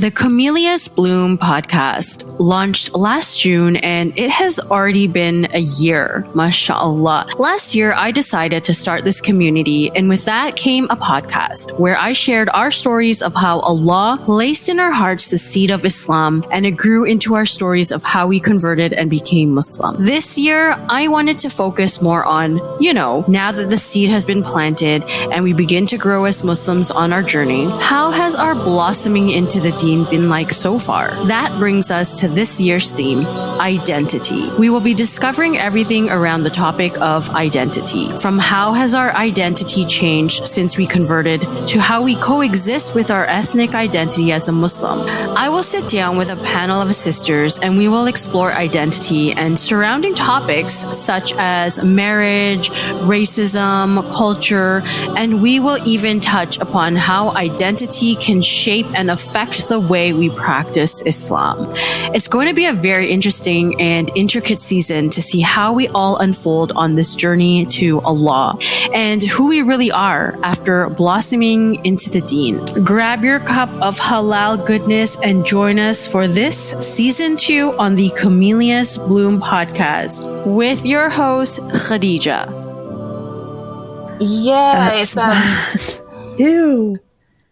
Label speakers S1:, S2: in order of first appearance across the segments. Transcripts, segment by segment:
S1: The Camellia's Bloom podcast launched last June and it has already been a year, mashallah. Last year, I decided to start this community, and with that came a podcast where I shared our stories of how Allah placed in our hearts the seed of Islam, and it grew into our stories of how we converted and became Muslim. This year, I wanted to focus more on, now that the seed has been planted and we begin to grow as Muslims on our journey, how has our blossoming into the deen been like so far? That brings us to this year's theme, identity. We will be discovering everything around the topic of identity, from how has our identity changed since we converted to how we coexist with our ethnic identity as a Muslim. I will sit down with a panel of sisters and we will explore identity and surrounding topics such as marriage, racism, culture, and we will even touch upon how identity can shape and affect the way we practice Islam. It's going to be a very interesting and intricate season to see how we all unfold on this journey to Allah and who we really are after blossoming into the deen. Grab your cup of halal goodness and join us for this season 2 on the Camellia's Bloom podcast with your host Khadija.
S2: Yeah,
S3: That's mad. Ew.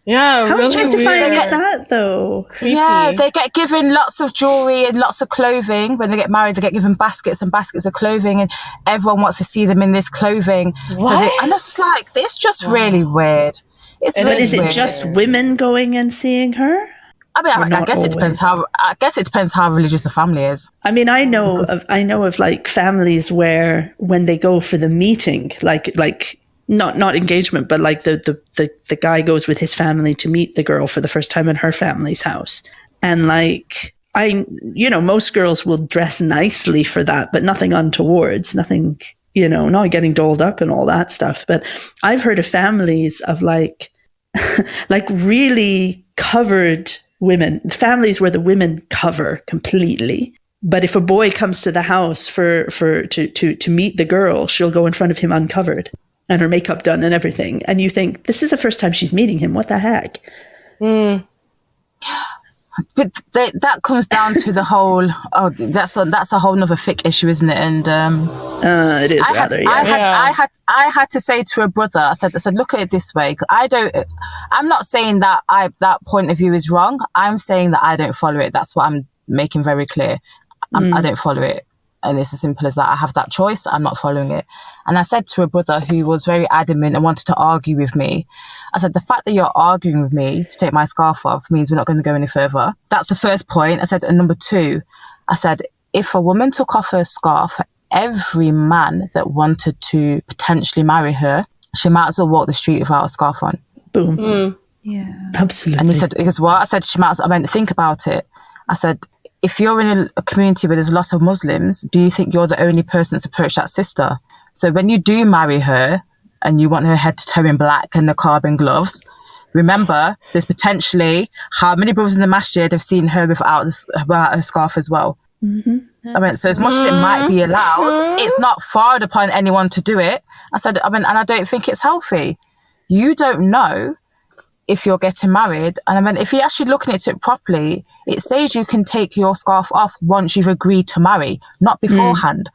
S4: Yeah,
S3: how
S4: really
S3: justifying
S4: weird.
S3: is that though?
S4: Creepy.
S2: Yeah, they get given lots of jewelry and lots of clothing. When they get married, they get given baskets and baskets of clothing, and everyone wants to see them in this clothing.
S4: What?
S2: And it's like, it's just really weird. It's
S3: But
S2: really
S3: is it
S2: weird.
S3: just women going and seeing her?
S2: I mean,
S3: Or
S2: I
S3: not
S2: guess it depends
S3: always?
S2: it depends how religious the family is.
S3: I mean, I know of like families where when they go for the meeting, like not engagement, but like the guy goes with his family to meet the girl for the first time in her family's house. And like, most girls will dress nicely for that, but nothing untowards, nothing, not getting dolled up and all that stuff. But I've heard of families of like really covered women, families where the women cover completely. But if a boy comes to the house to meet the girl, she'll go in front of him uncovered and her makeup done and everything. And you think, this is the first time she's meeting him. What the heck?
S4: Mm.
S2: But that comes down to the whole. That's a whole nother thick issue, isn't it? And
S3: It is
S2: I had to say to a brother, I said, look at it this way. I'm not saying that that point of view is wrong. I'm saying that I don't follow it. That's what I'm making very clear. I don't follow it. And it's as simple as that. I have that choice. I'm not following it. And I said to a brother who was very adamant and wanted to argue with me, I said, the fact that you're arguing with me to take my scarf off means we're not going to go any further. That's the first point. I said, and number 2, I said, if a woman took off her scarf, every man that wanted to potentially marry her, she might as well walk the street without a scarf on.
S3: Boom.
S4: Mm.
S3: Yeah, absolutely.
S2: And he said, because what? I said, she might as well. I mean, think about it. I said, if you're in a community where there's a lot of Muslims, do you think you're the only person that's approached that sister? So when you do marry her and you want her head to toe in black and the carbon gloves, remember, there's potentially how many brothers in the masjid have seen her without her scarf as well.
S3: Mm-hmm.
S2: I mean, so as much as it might be allowed, it's not forward upon anyone to do it. I said, and I don't think it's healthy. You don't know if you're getting married. And I mean, if you're actually looking into it properly, it says you can take your scarf off once you've agreed to marry, not beforehand.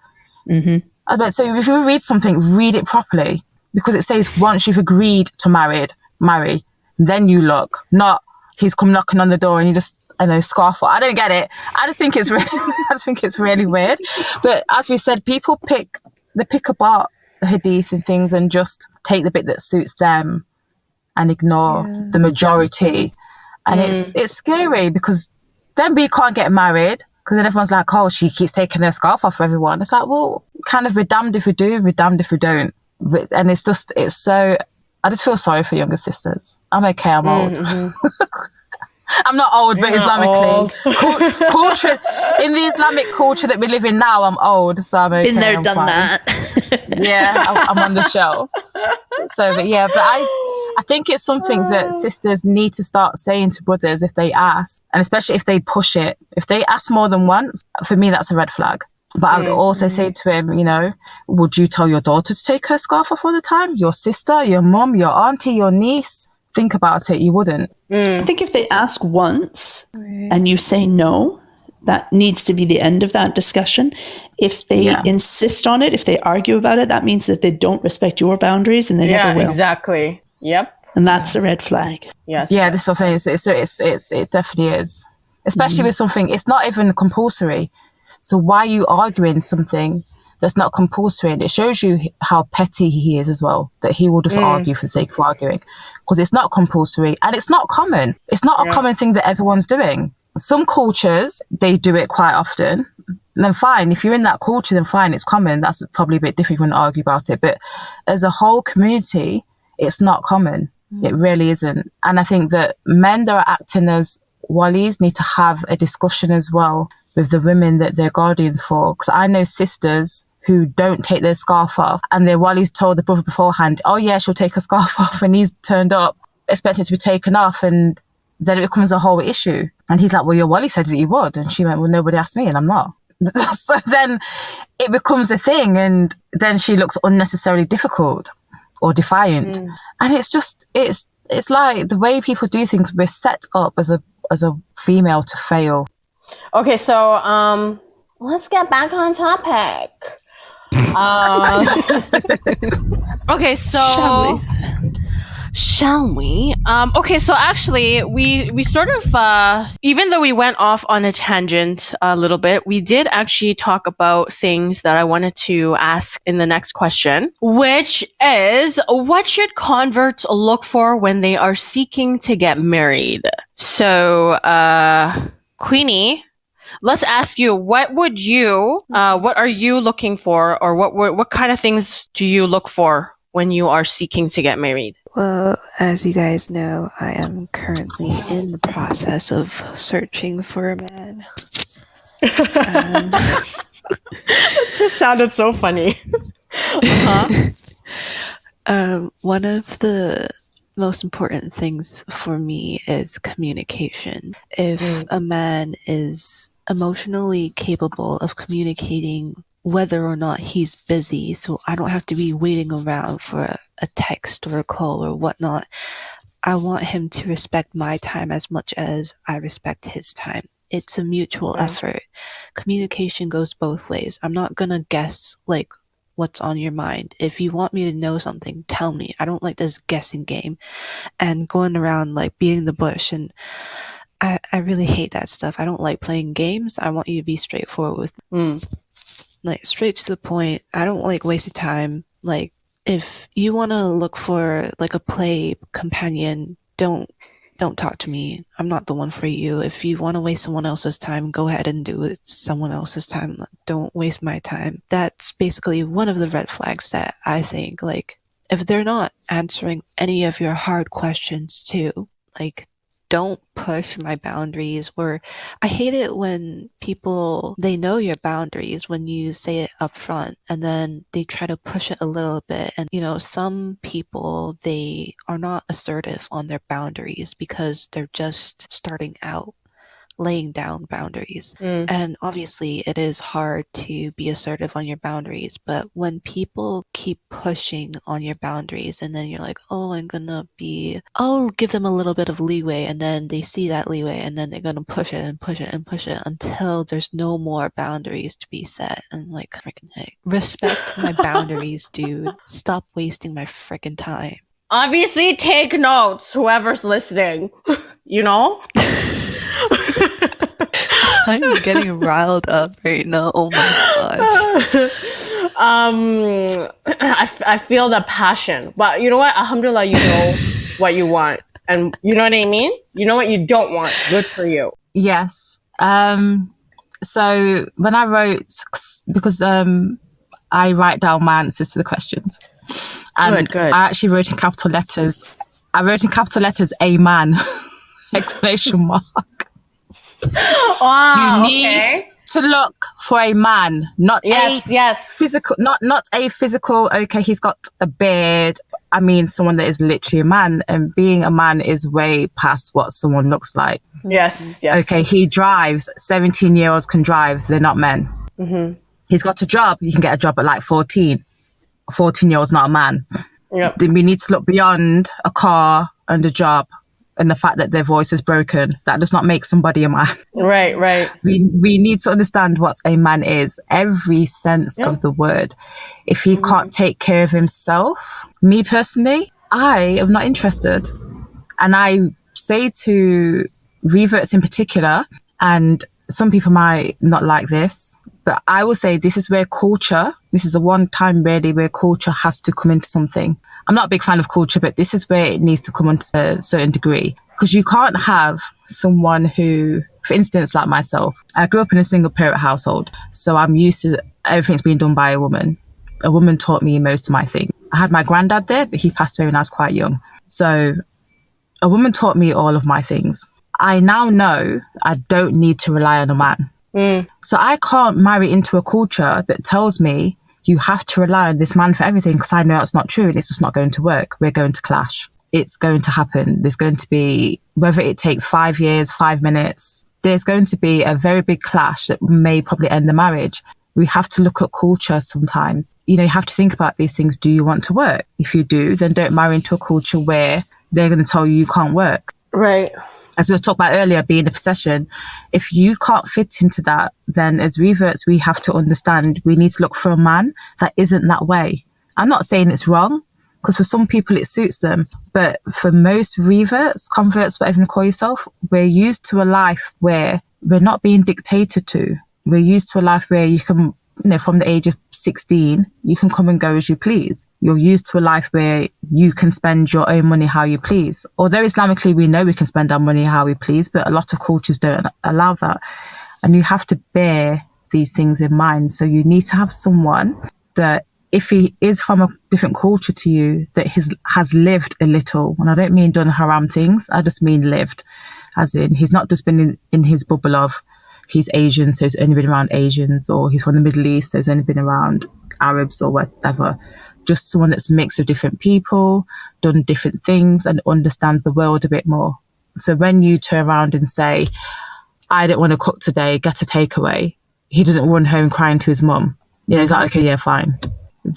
S3: Mm-hmm.
S2: I mean, so if you read something, read it properly, because it says once you've agreed to marry, then you look, not he's come knocking on the door and you just, scarf off. I don't get it. I just think it's really weird. But as we said, people pick apart the hadith and things and just take the bit that suits them and ignore the majority. And it's scary, because then we can't get married, because then everyone's like, oh, she keeps taking her scarf off for everyone. It's like, well, kind of, we're damned if we do, we're damned if we don't. And it's so, I just feel sorry for younger sisters. I'm okay, I'm old.
S4: Mm-hmm.
S2: I'm not old, but
S4: You're not
S2: Islamically. Culture, in the Islamic culture that we live in now, I'm old, so I'm okay.
S3: Been there,
S2: I'm
S3: done
S2: fine.
S3: that.
S2: Yeah, I'm on the show. So, but I think it's something that sisters need to start saying to brothers if they ask, and especially if they push it. If they ask more than once, for me, that's a red flag. But I would also say to him, would you tell your daughter to take her scarf off all the time? Your sister, your mum, your auntie, your niece? think about it, you wouldn't.
S3: I think if they ask once and you say no, that needs to be the end of that discussion. If they insist on it, if they argue about it, that means that they don't respect your boundaries and they never will.
S4: Exactly. Yep.
S3: And that's a red flag.
S4: Yes.
S2: Yeah, this is what I'm saying. It definitely is. Especially with something, it's not even compulsory. So why are you arguing something that's not compulsory? And it shows you how petty he is as well, that he will just argue for the sake of arguing. Because it's not compulsory and it's not common. It's not a common thing that everyone's doing. Some cultures, they do it quite often. And then fine, if you're in that culture, then fine, it's common. That's probably a bit different when you argue about it. But as a whole community, it's not common. It really isn't. And I think that men that are acting as wallies need to have a discussion as well with the women that they're guardians for. Because I know sisters who don't take their scarf off and their wallies told the brother beforehand, oh yeah, she'll take her scarf off, and he's turned up expecting it to be taken off, and then it becomes a whole issue. And he's like, well, your wali said that you would. And she went, well, nobody asked me and I'm not. So then it becomes a thing, and then she looks unnecessarily difficult or defiant. And it's just, it's like the way people do things, we're set up as a female to fail.
S4: Okay, so let's get back on topic. Okay, so shall we? Okay, so actually, we sort of, even though we went off on a tangent a little bit, we did actually talk about things that I wanted to ask in the next question, which is, what should converts look for when they are seeking to get married? So, Queenie, let's ask you, what are you looking for, or what kind of things do you look for when you are seeking to get married?
S5: Well, as you guys know, I am currently in the process of searching for a man.
S4: It just sounded so funny.
S5: One of the most important things for me is communication. If a man is emotionally capable of communicating whether or not he's busy, so I don't have to be waiting around for a text or a call or whatnot, I want him to respect my time as much as I respect his time. It's a mutual effort. Communication goes both ways. I'm not gonna guess like what's on your mind. If you want me to know something, tell me. I don't like this guessing game and going around like beating the bush, and I really hate that stuff. I don't like playing games. I want you to be straightforward with me. Like straight to the point. I don't like wasted time. Like if you want to look for like a play companion, don't talk to me. I'm not the one for you. If you want to waste someone else's time, go ahead and do it someone else's time. Don't waste my time. That's basically one of the red flags that I think, like, if they're not answering any of your hard questions too, like, don't push my boundaries. Or I hate it when people, they know your boundaries when you say it up front and then they try to push it a little bit. And, you know, some people, they are not assertive on their boundaries because they're just starting out laying down boundaries. And obviously it is hard to be assertive on your boundaries, but when people keep pushing on your boundaries and then you're like, oh, I'll give them a little bit of leeway, and then they see that leeway and then they're gonna push it and push it and push it until there's no more boundaries to be set. And like, freaking heck, respect my boundaries, dude. Stop wasting my freaking time.
S4: Obviously, take notes, whoever's listening. You know?
S5: I'm getting riled up right now. Oh my gosh.
S4: I feel the passion, but you know what? Alhamdulillah, you know what you want, and you know what I mean. You know what you don't want. Good for you.
S2: Yes. So when I wrote, because I write down my answers to the questions, and
S4: Good.
S2: I actually wrote in capital letters. I wrote in capital letters, "A man!" exclamation mark.
S4: Wow,
S2: You need to look for a man, not a physical, not a physical. Okay, he's got a beard. I mean, someone that is literally a man, and being a man is way past what someone looks like.
S4: Yes.
S2: Okay, he drives. 17-year-olds can drive. They're not men. He's got a job. You can get a job at like 14. 14-year-old's not a man.
S4: Yep.
S2: Then we need to look beyond a car and the job and the fact that their voice is broken, that does not make somebody a man.
S4: Right.
S2: We need to understand what a man is, every sense of the word. If he can't take care of himself, me personally, I am not interested. And I say to reverts in particular, and some people might not like this, but I will say this is where culture, this is the one time really where culture has to come into something. I'm not a big fan of culture, but this is where it needs to come into a certain degree. Because you can't have someone who, for instance, like myself, I grew up in a single parent household. So I'm used to everything's being done by a woman. A woman taught me most of my things. I had my granddad there, but he passed away when I was quite young. So a woman taught me all of my things. I now know I don't need to rely on a man. So I can't marry into a culture that tells me you have to rely on this man for everything, because I know it's not true and it's just not going to work. We're going to clash. It's going to happen. There's going to be, whether it takes 5 years, 5 minutes, there's going to be a very big clash that may probably end the marriage. We have to look at culture sometimes. You know, you have to think about these things. Do you want to work? If you do, then don't marry into a culture where they're going to tell you can't work.
S4: Right.
S2: As we were talking about earlier, being a possession, if you can't fit into that, then as reverts, we have to understand we need to look for a man that isn't that way. I'm not saying it's wrong, because for some people it suits them. But for most reverts, converts, whatever you call yourself, we're used to a life where we're not being dictated to. We're used to a life where you can, you know, from the age of 16, you can come and go as you please. You're used to a life where you can spend your own money how you please. Although Islamically, we know we can spend our money how we please, but a lot of cultures don't allow that. And you have to bear these things in mind. So you need to have someone that, if he is from a different culture to you, that has lived a little. And I don't mean done haram things. I just mean lived. As in, he's not just been in his bubble of, he's Asian, so he's only been around Asians, or he's from the Middle East, so he's only been around Arabs or whatever. Just someone that's mixed with different people, done different things, and understands the world a bit more. So when you turn around and say, I don't want to cook today, get a takeaway, he doesn't run home crying to his mum. You know, he's like, okay, yeah, fine.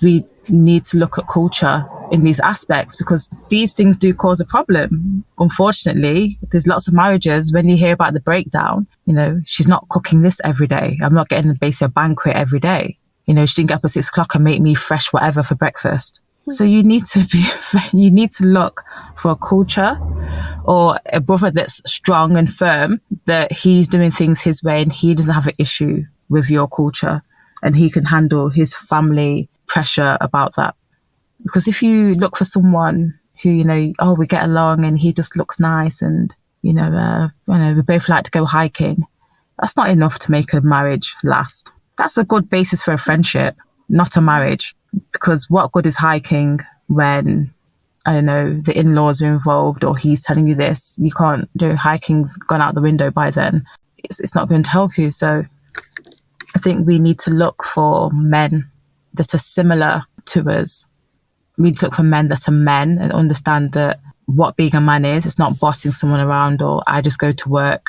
S2: We need to look at culture in these aspects, because these things do cause a problem. Unfortunately, there's lots of marriages, when you hear about the breakdown, you know, she's not cooking this every day. I'm not getting basically a banquet every day. You know, she didn't get up at 6 o'clock and make me fresh whatever for breakfast. So you need to look for a culture or a brother that's strong and firm, that he's doing things his way and he doesn't have an issue with your culture, and he can handle his family pressure about that. Because if you look for someone who, you know, oh, we get along and he just looks nice and, you know, we both like to go hiking, that's not enough to make a marriage last. That's a good basis for a friendship, not a marriage. Because what good is hiking when, I don't know, the in-laws are involved, or he's telling you this, you can't do, hiking's gone out the window by then. It's not going to help you. So I think we need to look for men that are similar to us. We need to look for men that are men and understand that what being a man is. It's not bossing someone around, or I just go to work,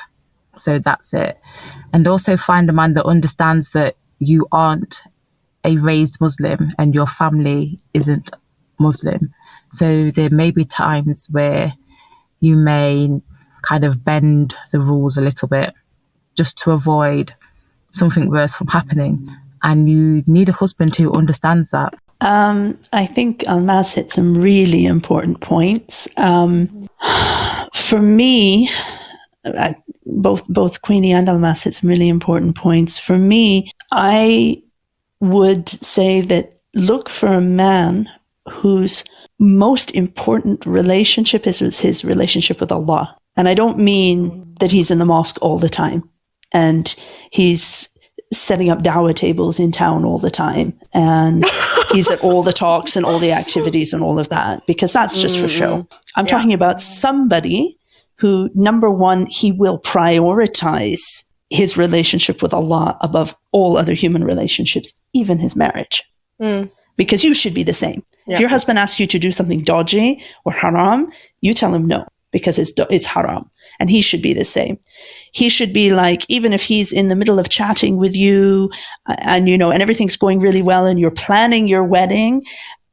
S2: so that's it. And also find a man that understands that you aren't a raised Muslim and your family isn't Muslim. So there may be times where you may kind of bend the rules a little bit just to avoid something worse from happening. And you need a husband who understands that.
S3: I think Almaz hit some really important points. For me, both Queenie and Almaz hit some really important points. For me, I would say that look for a man whose most important relationship is his relationship with Allah. And I don't mean that he's in the mosque all the time and he's setting up dawah tables in town all the time and he's at all the talks and all the activities and all of that, because that's just for show. I'm talking about somebody who, number one, he will prioritize his relationship with Allah above all other human relationships, even his marriage. Because you should be the same. Yeah. If your husband asks you to do something dodgy or haram, you tell him no, because it's haram. And he should be the same. He should be like, even if he's in the middle of chatting with you and, you know, and everything's going really well and you're planning your wedding,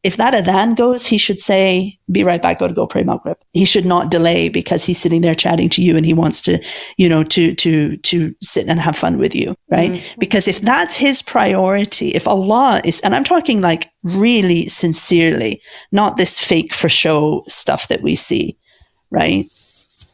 S3: if that adhan goes, he should say, be right back, got to go pray Maghrib. He should not delay because he's sitting there chatting to you and he wants to, to sit and have fun with you, right? Mm-hmm. Because if that's his priority, if Allah is, and I'm talking like really sincerely, not this fake for show stuff that we see, right?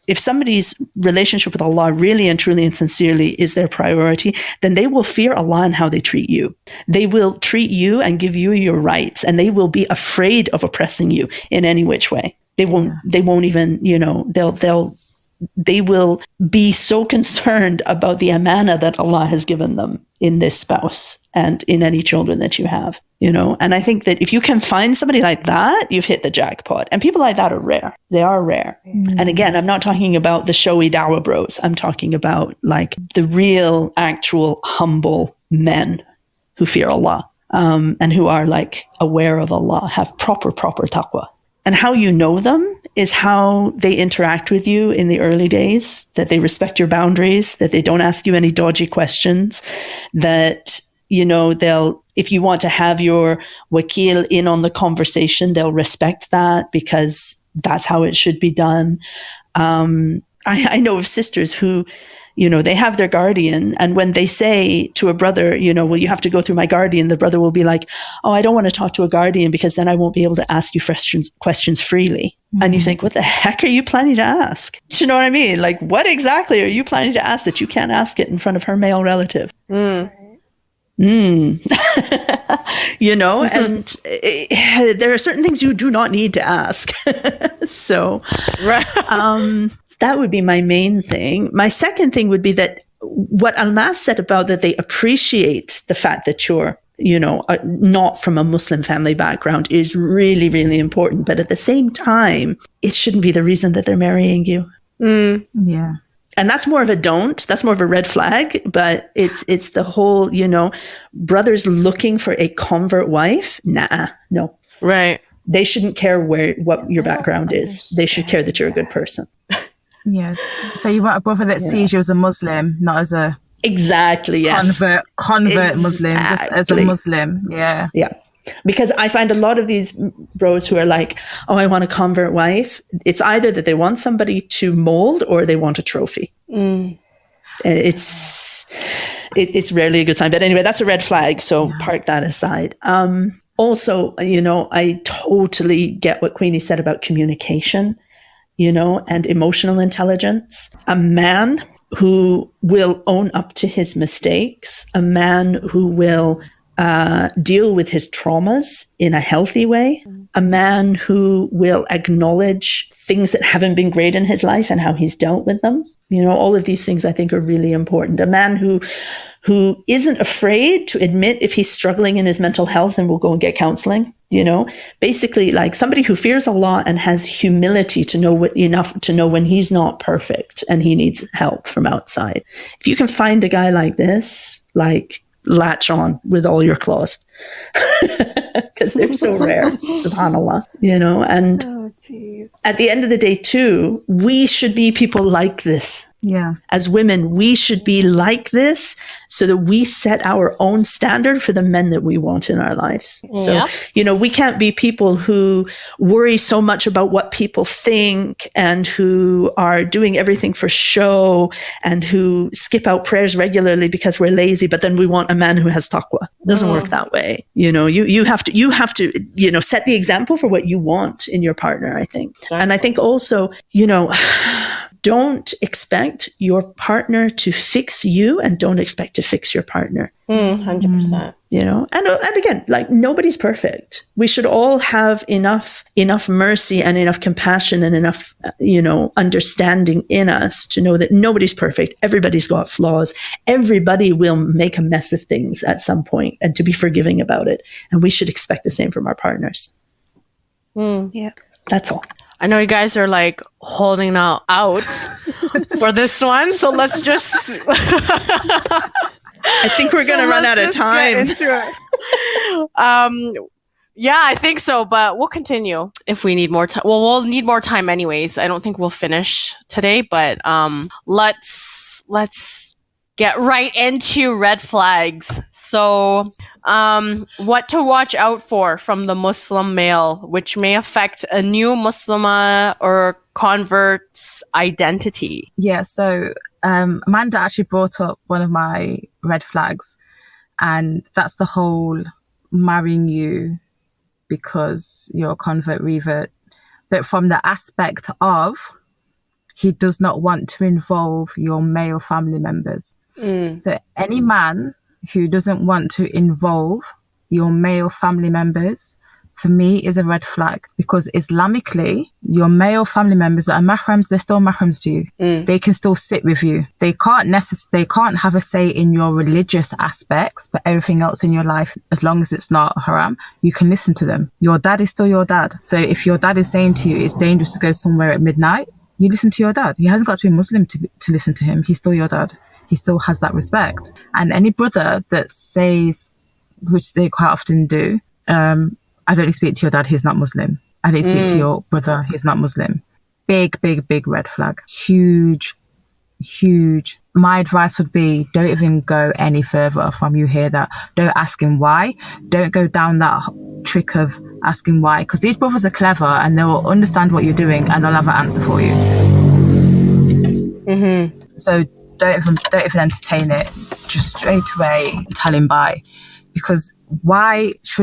S3: If somebody's relationship with Allah really and truly and sincerely is their priority, then they will fear Allah and how they treat you. They will treat you and give you your rights, and they will be afraid of oppressing you in any which way. They won't even, they will be so concerned about the amana that Allah has given them in this spouse and in any children that you have, And I think that if you can find somebody like that, you've hit the jackpot. And people like that are rare. They are rare. Mm-hmm. And again, I'm not talking about the showy dawah bros. I'm talking about like the real, actual, humble men who fear Allah, and who are like aware of Allah, have proper taqwa. And how you know them is how they interact with you in the early days, that they respect your boundaries, that they don't ask you any dodgy questions, that, if you want to have your wakil in on the conversation, they'll respect that because that's how it should be done. I know of sisters who, they have their guardian, and when they say to a brother, well, you have to go through my guardian, the brother will be like, oh, I don't want to talk to a guardian because then I won't be able to ask you questions freely. Mm-hmm. And you think, what the heck are you planning to ask? Do you know what I mean? Like, what exactly are you planning to ask that you can't ask it in front of her male relative? And there are certain things you do not need to ask. So, right. That would be my main thing. My second thing would be that what Almas said about that they appreciate the fact that you're, not from a Muslim family background is really, really important. But at the same time, it shouldn't be the reason that they're marrying you.
S2: Yeah.
S3: And that's more of a don't. That's more of a red flag. But it's the whole, brothers looking for a convert wife. Nah, no.
S4: Right.
S3: They shouldn't care what your background is. They should care that you're a good person.
S2: Yes. So you want a brother that sees you as a Muslim, not as a
S3: yes.
S2: convert Muslim, just as a Muslim. Yeah.
S3: Yeah. Because I find a lot of these bros who are like, oh, I want a convert wife. It's either that they want somebody to mold or they want a trophy. It's rarely a good sign. But anyway, that's a red flag. So park that aside. Also, I totally get what Queenie said about communication, and emotional intelligence. A man who will own up to his mistakes, a man who will deal with his traumas in a healthy way, a man who will acknowledge things that haven't been great in his life and how he's dealt with them. All of these things I think are really important. A man who isn't afraid to admit if he's struggling in his mental health and will go and get counseling, basically like somebody who fears Allah and has humility to know enough to know when he's not perfect and he needs help from outside. If you can find a guy like this, like latch on with all your claws because they're so rare, subhanallah, and at the end of the day too, we should be people like this.
S2: Yeah.
S3: As women, we should be like this so that we set our own standard for the men that we want in our lives. Yeah. So, we can't be people who worry so much about what people think and who are doing everything for show and who skip out prayers regularly because we're lazy, but then we want a man who has taqwa. It doesn't work that way. You have to, set the example for what you want in your partner, I think. Exactly. And I think also, don't expect your partner to fix you and don't expect to fix your partner.
S4: 100%.
S3: And again, like nobody's perfect. We should all have enough mercy and enough compassion and enough, understanding in us to know that nobody's perfect. Everybody's got flaws. Everybody will make a mess of things at some point and to be forgiving about it. And we should expect the same from our partners.
S5: Yeah.
S3: That's all.
S4: I know you guys are like holding out for this one, so let's just.
S3: I think we're gonna run out of time.
S4: Yeah, I think so, but we'll continue if we need more time. Well, we'll need more time anyways. I don't think we'll finish today, but let's get right into red flags. So, what to watch out for from the Muslim male, which may affect a new Muslimah or convert's identity.
S2: Yeah, so Amanda actually brought up one of my red flags, and that's the whole marrying you because you're a convert revert, but from the aspect of he does not want to involve your male family members. So any man who doesn't want to involve your male family members, for me, is a red flag, because Islamically, your male family members that are mahrams, they're still mahrams to you. They can still sit with you. They can't have a say in your religious aspects, but everything else in your life, as long as it's not haram, you can listen to them. Your dad is still your dad. So if your dad is saying to you, it's dangerous to go somewhere at midnight, you listen to your dad. He hasn't got to be Muslim to listen to him. He's still your dad. He still has that respect. And any brother that says, which they quite often do, I don't speak to your dad, he's not Muslim. I don't speak to your brother, he's not Muslim. Big, big, big red flag. Huge, huge. My advice would be, don't even go any further from you hear that. Don't ask him why. Don't go down that trick of asking why, because these brothers are clever and they'll understand what you're doing and they'll have an answer for you. So don't even entertain it. Just straight away tell him bye. Because why is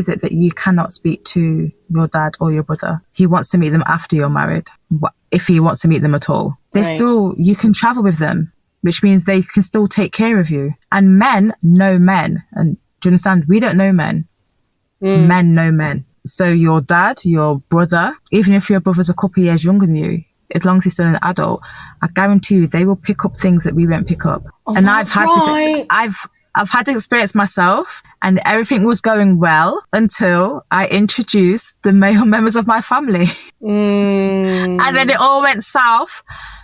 S2: it that you cannot speak to your dad or your brother? He wants to meet them after you're married. If he wants to meet them at all, you can travel with them, which means they can still take care of you. And men know men. And do you understand? We don't know men. Men know men. So your dad, your brother, even if your brother's a couple of years younger than you, as long as he's still an adult, I guarantee you they will pick up things that we won't pick up. And I've had this experience myself, and everything was going well until I introduced the male members of my family. And then it all went south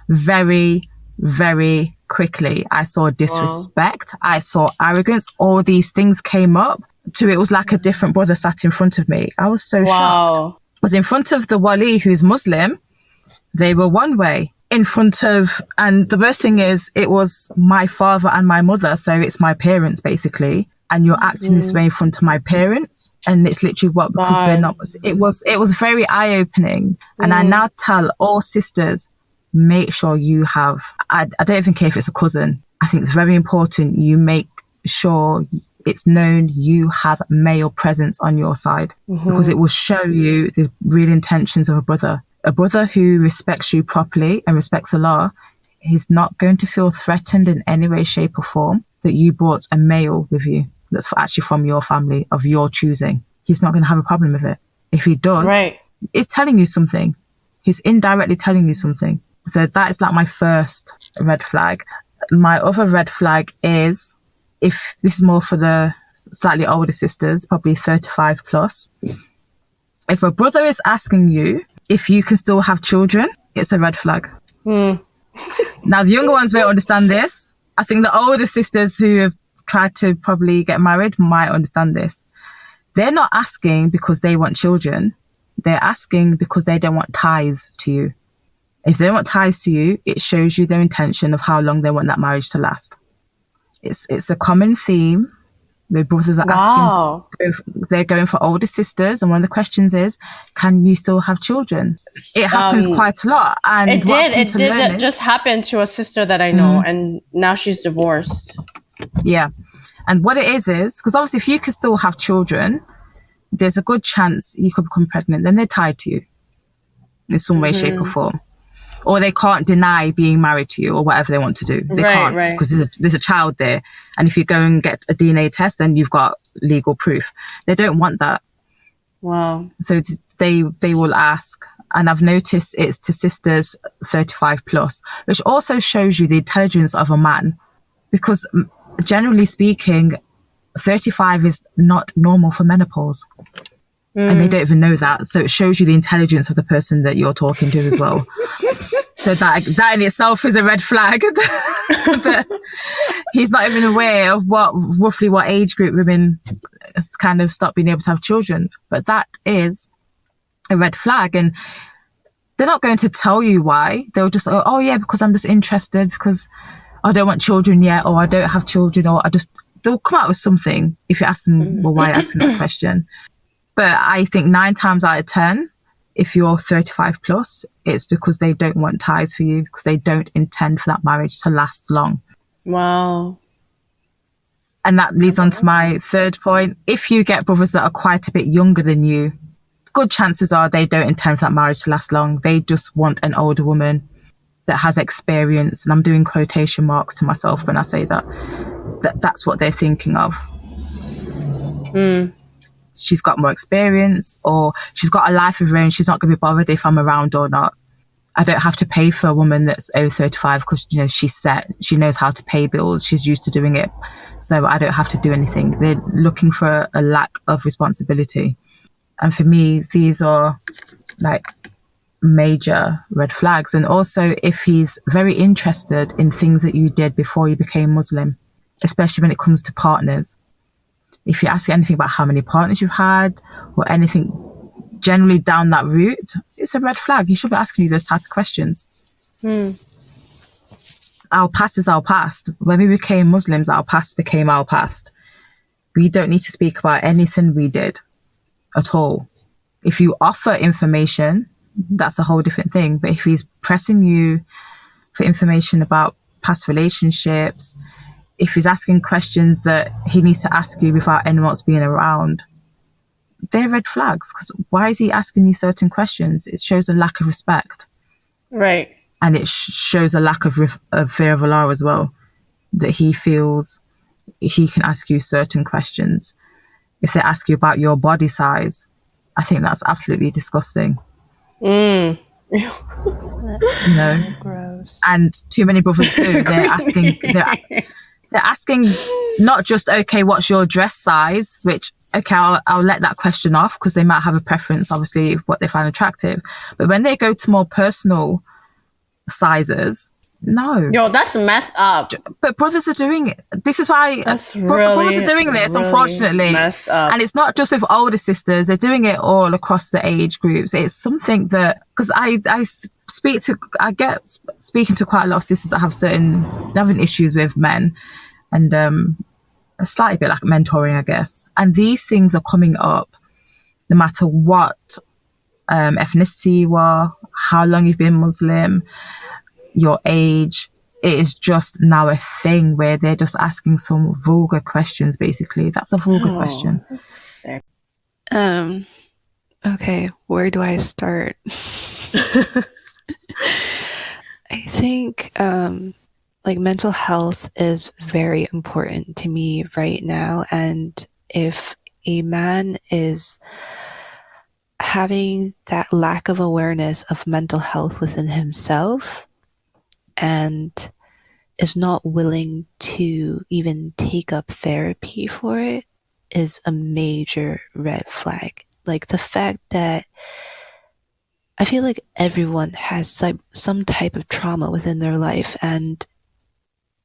S2: very, very quickly. I saw disrespect. I saw arrogance. All these things came up to it was like a different brother sat in front of me. I was so shocked. I was in front of the wali who's Muslim. They were one way. In front of, and the worst thing is, it was my father and my mother, so it's my parents basically, and you're acting this way in front of my parents, and it's literally because they're not. It was very eye-opening, and I now tell all sisters, make sure you have. I don't even care if it's a cousin. I think it's very important you make sure it's known you have male presence on your side, because it will show you the real intentions of a brother. A brother who respects you properly and respects Allah, he's not going to feel threatened in any way, shape or form that you brought a male with you that's actually from your family of your choosing. He's not going to have a problem with it. If he does, he's telling you something. He's indirectly telling you something. So that is like my first red flag. My other red flag is, if this is more for the slightly older sisters, probably 35 plus. If a brother is asking you if you can still have children, it's a red flag. Now, the younger ones won't understand this. I think the older sisters who have tried to probably get married might understand this. They're not asking because they want children. They're asking because they don't want ties to you. If they want ties to you, it shows you their intention of how long they want that marriage to last. It's a common theme. The brothers are asking, they're going for older sisters, and one of the questions is, can you still have children? It happens quite a lot. And
S4: it did just happen to a sister that I know, and now she's divorced.
S2: Yeah. And what it is, because obviously if you can still have children, there's a good chance you could become pregnant. Then they're tied to you in some way, shape or form. Or they can't deny being married to you or whatever they want to do. They can't, because there's a child there. And if you go and get a DNA test, then you've got legal proof. They don't want that.
S4: Wow.
S2: So they will ask. And I've noticed it's to sisters 35 plus, which also shows you the intelligence of a man. Because generally speaking, 35 is not normal for menopause. And they don't even know that. So it shows you the intelligence of the person that you're talking to as well. So that in itself is a red flag. That he's not even aware of roughly what age group women kind of stop being able to have children. But that is a red flag. And they're not going to tell you why. They'll just go, oh yeah, because I'm just interested, because I don't want children yet, or I don't have children, or they'll come out with something if you ask them, well, why are you asking that question? But I think 9 times out of 10, if you're 35 plus, it's because they don't want ties for you, because they don't intend for that marriage to last long.
S4: Wow.
S2: And that leads on to my third point. If you get brothers that are quite a bit younger than you, good chances are they don't intend for that marriage to last long. They just want an older woman that has experience. And I'm doing quotation marks to myself when I say that. That's what they're thinking of. She's got more experience, or she's got a life of her own. She's not going to be bothered if I'm around or not. I don't have to pay for a woman that's over 35 because, you know, she's set. She knows how to pay bills. She's used to doing it. So I don't have to do anything. They're looking for a lack of responsibility. And for me, these are like major red flags. And also if he's very interested in things that you did before you became Muslim, especially when it comes to partners. If you ask anything about how many partners you've had or anything generally down that route, it's a red flag. He should be asking you those type of questions. Our past is our past. When we became Muslims, our past became our past. We don't need to speak about anything we did at all. If you offer information, that's a whole different thing. But if he's pressing you for information about past relationships, if he's asking questions that he needs to ask you without anyone else being around, they're red flags. Because why is he asking you certain questions? It shows a lack of respect.
S4: Right.
S2: And it shows a lack of fear of Allah as well, that he feels he can ask you certain questions. If they ask you about your body size, I think that's absolutely disgusting. You know,
S5: Gross.
S2: And too many brothers do. They're asking not just, okay, what's your dress size, which, okay, I'll let that question off because they might have a preference, obviously, what they find attractive. But when they go to more personal sizes, no.
S4: Yo, that's messed up.
S2: But brothers are doing it. This is why
S4: That's
S2: brothers are doing this,
S4: really
S2: unfortunately.
S4: messed up.
S2: And it's not just with older sisters. They're doing it all across the age groups. It's something that, because I get speaking to quite a lot of sisters that having issues with men, and a slightly bit like mentoring, I guess. And these things are coming up no matter what ethnicity you are, how long you've been Muslim, your age. It is just now a thing where they're just asking some vulgar questions, basically. That's a vulgar question.
S4: That's sick.
S5: Okay, where do I start? I think like mental health is very important to me right now, and if a man is having that lack of awareness of mental health within himself and is not willing to even take up therapy for it, is a major red flag. Like the fact that I feel like everyone has some type of trauma within their life, and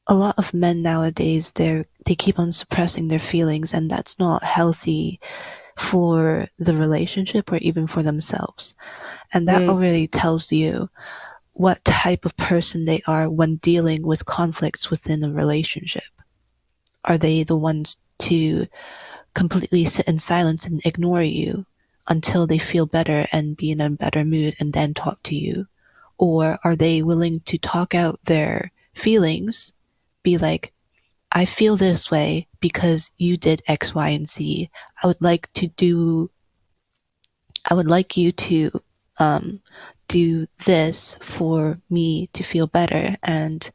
S5: a lot of men nowadays, they keep on suppressing their feelings, and that's not healthy for the relationship or even for themselves. And that already tells you what type of person they are when dealing with conflicts within a relationship. Are they the ones to completely sit in silence and ignore you until they feel better and be in a better mood and then talk to you? Or are they willing to talk out their feelings, be like, I feel this way because you did X, Y, and Z. I would like you to do this for me to feel better. And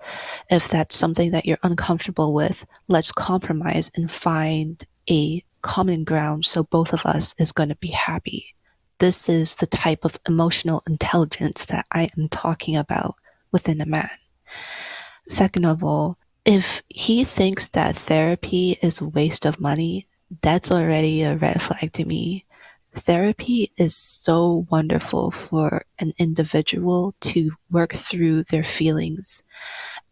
S5: if that's something that you're uncomfortable with, let's compromise and find a common ground so both of us is going to be happy. This is the type of emotional intelligence that I am talking about within a man. Second of all, if he thinks that therapy is a waste of money, that's already a red flag to me. Therapy is so wonderful for an individual to work through their feelings,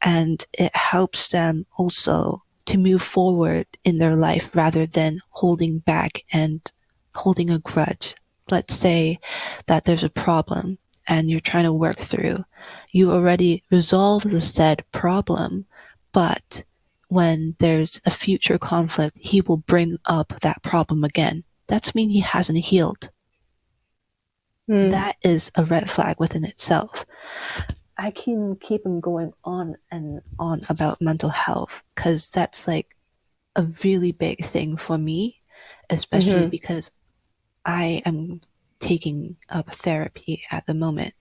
S5: and it helps them also to move forward in their life rather than holding back and holding a grudge. Let's say that there's a problem and you're trying to work through, you already resolve the said problem, but when there's a future conflict, he will bring up that problem again. That's mean he hasn't healed. That is a red flag within itself. I can keep him going on and on about mental health because that's like a really big thing for me, especially because I am taking up therapy at the moment,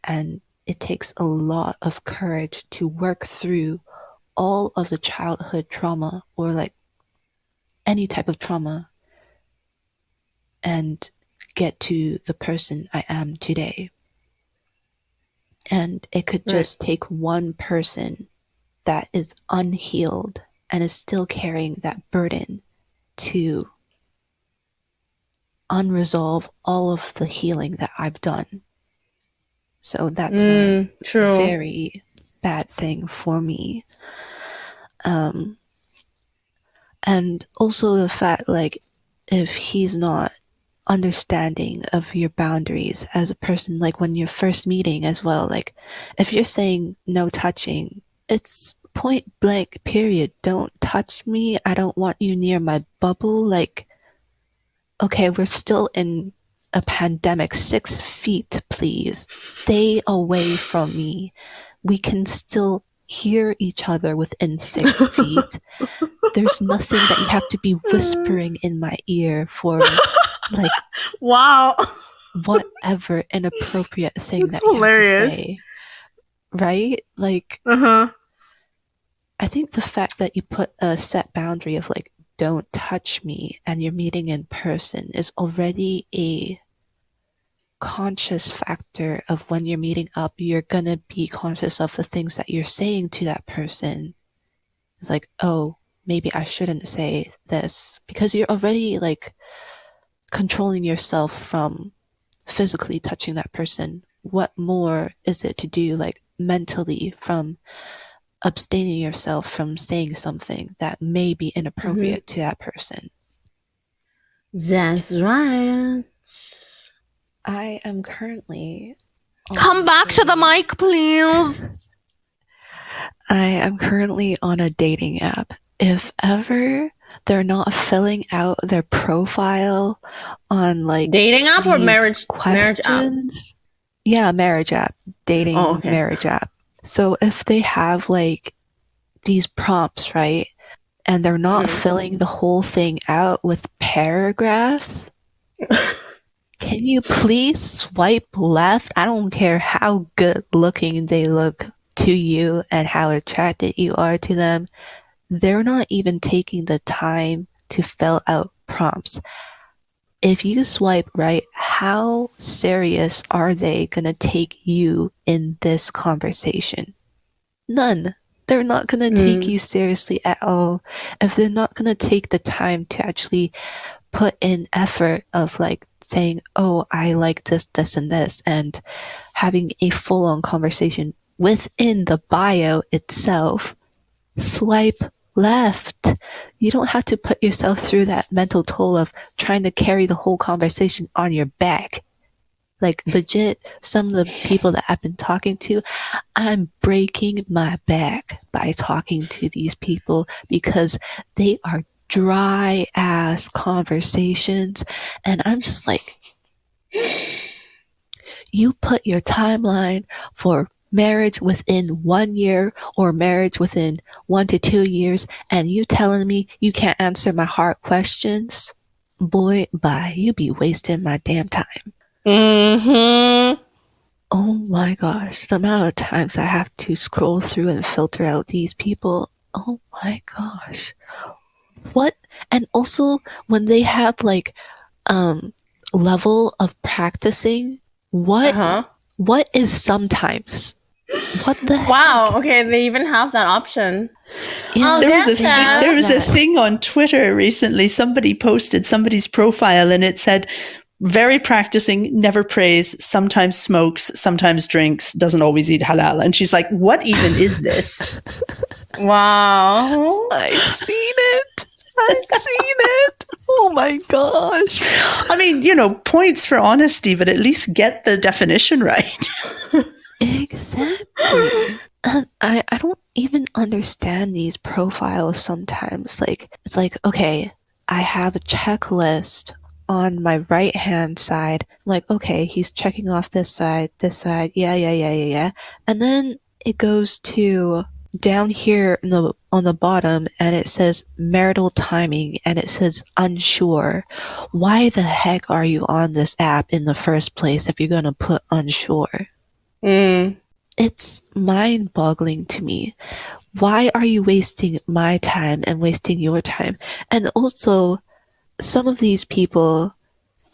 S5: and it takes a lot of courage to work through all of the childhood trauma or like any type of trauma and get to the person I am today. And it could just take one person that is unhealed and is still carrying that burden to unresolve all of the healing that I've done. So that's a very bad thing for me. And also the fact, like, if he's not understanding of your boundaries as a person, like when you're first meeting as well, like if you're saying no touching, it's point blank period. Don't touch me. I don't want you near my bubble. Like, okay, we're still in a pandemic. 6 feet, please. Stay away from me. We can still hear each other within 6 feet. There's nothing that you have to be whispering in my ear for, like,
S4: Wow.
S5: whatever inappropriate thing that you have to say. Right? Like, I think the fact that you put a set boundary of like, don't touch me, and you're meeting in person is already a conscious factor of when you're meeting up, you're gonna be conscious of the things that you're saying to that person. It's like, oh, maybe I shouldn't say this, because you're already like controlling yourself from physically touching that person. What more is it to do, like mentally, from abstaining yourself from saying something that may be inappropriate to that person?
S4: That's right.
S5: I am currently
S4: Come back to the mic, please.
S5: I am currently on a dating app. If ever they're not filling out their profile on like
S4: Dating app or
S5: these
S4: marriage
S5: questions, yeah, marriage app, dating marriage app. So if they have like these prompts, right, and they're not filling the whole thing out with paragraphs, can you please swipe left? I don't care how good looking they look to you and how attracted you are to them. They're not even taking the time to fill out prompts. If you swipe right, how serious are they gonna take you in this conversation? None. They're not gonna take you seriously at all. If they're not gonna take the time to actually put in effort of like saying, oh, I like this, this, and this, and having a full-on conversation within the bio itself, swipe left. You don't have to put yourself through that mental toll of trying to carry the whole conversation on your back. Like, legit, some of the people that I've been talking to, I'm breaking my back by talking to these people because they are dry ass conversations, and I'm just like, you put your timeline for marriage within 1 year or marriage within 1 to 2 years, and you telling me you can't answer my hard questions? Boy, bye. You be wasting my damn time. Oh my gosh, the amount of times I have to scroll through and filter out these people. Oh my gosh. What? And also when they have like level of practicing, what is sometimes? What the heck?
S4: Wow, okay, they even have that option.
S5: Yeah,
S3: There was a thing on Twitter recently. Somebody posted somebody's profile and it said, very practicing, never prays, sometimes smokes, sometimes drinks, doesn't always eat halal. And she's like, what even is this?
S4: Wow.
S5: I've seen it. I've seen it. Oh my gosh.
S3: I mean, points for honesty, but at least get the definition right.
S5: Exactly. I don't even understand these profiles sometimes. Like, it's like, okay, I have a checklist on my right hand side. I'm like, okay, he's checking off this side, yeah. And then it goes to down here on the bottom, and it says marital timing, and it says unsure. Why the heck are you on this app in the first place if you're gonna put unsure? It's mind-boggling to me. Why are you wasting my time and wasting your time? And also, some of these people,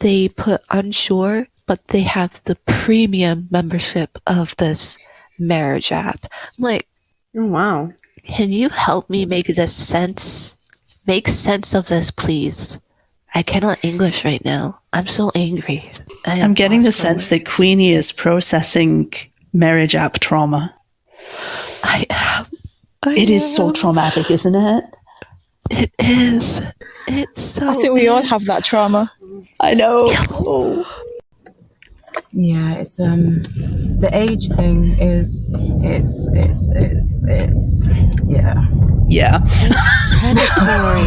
S5: they put unsure, but they have the premium membership of this marriage app. I'm like,
S4: Oh, wow.
S5: can you help me make this sense? Make sense of this, please. I cannot English right now. I'm so angry.
S3: I'm getting the sense that Queenie is processing marriage app trauma.
S5: I am.
S3: It is so traumatic, isn't it?
S5: It is. It's so.
S2: I think we all have that trauma.
S3: I know.
S2: Yeah, it's the age thing is it's yeah.
S3: Yeah.
S5: Predatory.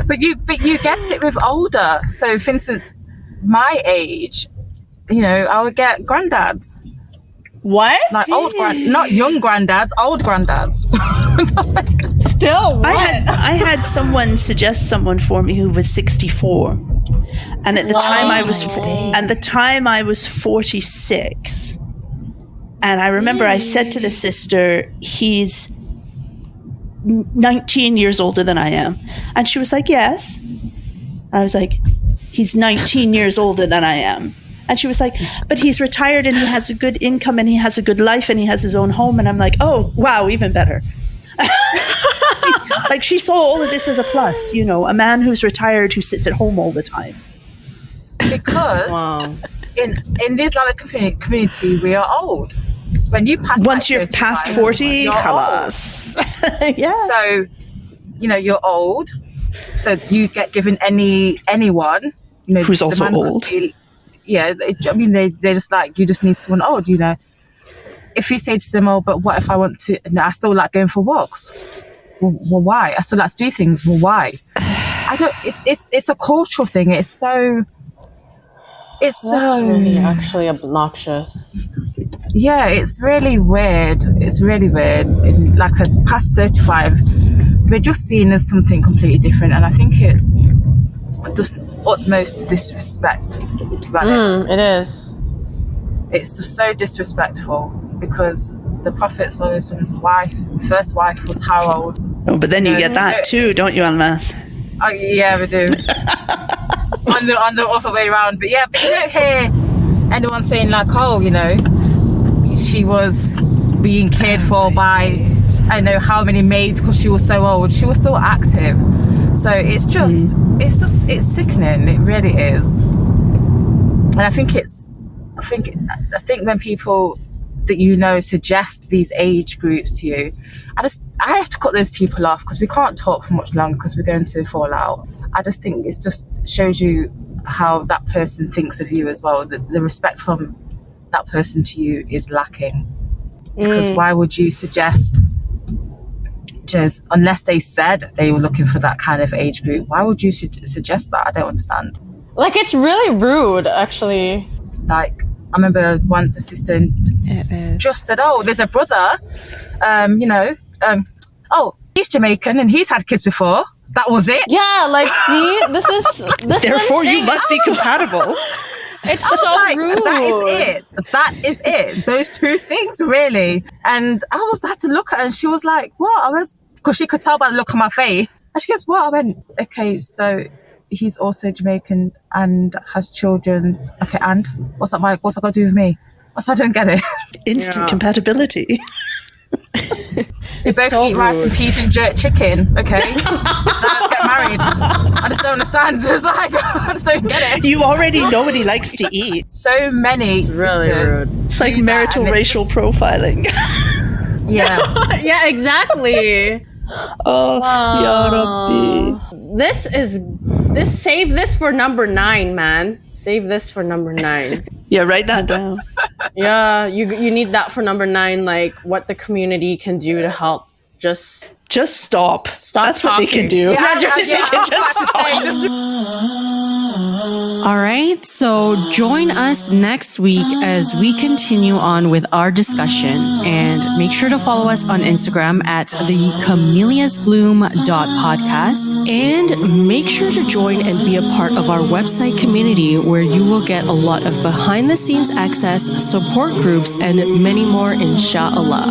S2: But you get it with older. So for instance, my age, I would get granddads.
S4: What?
S2: Like not young granddads, old granddads.
S4: Still, what?
S3: I had someone suggest someone for me who was 64. And at the time I was 46. And I remember I said to the sister, he's 19 years older than I am. And she was like, yes. And I was like, he's 19 years older than I am. And she was like, but he's retired and he has a good income and he has a good life and he has his own home. And I'm like, oh, wow, even better. Like, she saw all of this as a plus, a man who's retired who sits at home all the time.
S2: Because in the Islamic community, we are old. When you pass,
S3: once you're past 40, halas. Yeah.
S2: So, you're old. So you get given anyone,
S3: who's also old.
S2: They just like, you just need someone old. If you say to them, oh, but what if I want to? No, I still like going for walks. Well, why? I still like to do things. Well, why? I don't. It's a cultural thing. It's
S4: really actually obnoxious.
S2: Yeah, it's really weird. It's really weird. Like I said, past 35, we're just seen as something completely different, and I think it's just utmost disrespect, to be honest.
S4: It is.
S2: It's just so disrespectful, because the Prophet ﷺ's first wife was how old?
S3: Oh, but then you get that too, don't you, Almas?
S2: Oh, yeah, we do. on the other way around. But yeah, but you don't hear anyone saying like, oh, she was being cared for by I don't know how many maids because she was so old. She was still active. So it's just it's sickening. It really is. And I think when people that suggest these age groups to you, I have to cut those people off, because we can't talk for much longer because we're going to fall out. I just think it just shows you how that person thinks of you as well. The respect from that person to you is lacking. Because why would you suggest, just unless they said they were looking for that kind of age group, why would you suggest that? I don't understand.
S4: Like, it's really rude, actually.
S2: Like, I remember once a sister just said, oh, there's a brother, he's Jamaican and he's had kids before. That was it.
S4: Yeah, like, see, this
S3: therefore you must be compatible.
S4: It's so rude.
S2: That is it. Those two things, really. And I had to look at her, and she was like, what? Because she could tell by the look on my face. And she goes, what? I went, okay, so he's also Jamaican and has children. Okay, and what's that got to do with me? I don't get it.
S3: Instant compatibility.
S2: They both eat rice and peas and jerk chicken. Okay, let's get married. I just don't understand. It's like, I just don't get it.
S3: You already know what he likes to eat.
S2: So many sisters.
S4: Rude.
S3: It's like marital racial profiling.
S2: Yeah.
S4: Yeah, exactly.
S3: Oh, Ya Rabbi.
S4: Save this for number 9, man. Save this for number 9.
S3: Yeah, write that down.
S4: Yeah, you need that for number 9, like what the community can do to help. Just
S3: stop. That's
S4: talking.
S3: what they can do. Just stop.
S1: All right, so join us next week as we continue on with our discussion, and make sure to follow us on Instagram at the camelliasbloom.podcast, and make sure to join and be a part of our website community where you will get a lot of behind the scenes access, support groups, and many more, inshallah.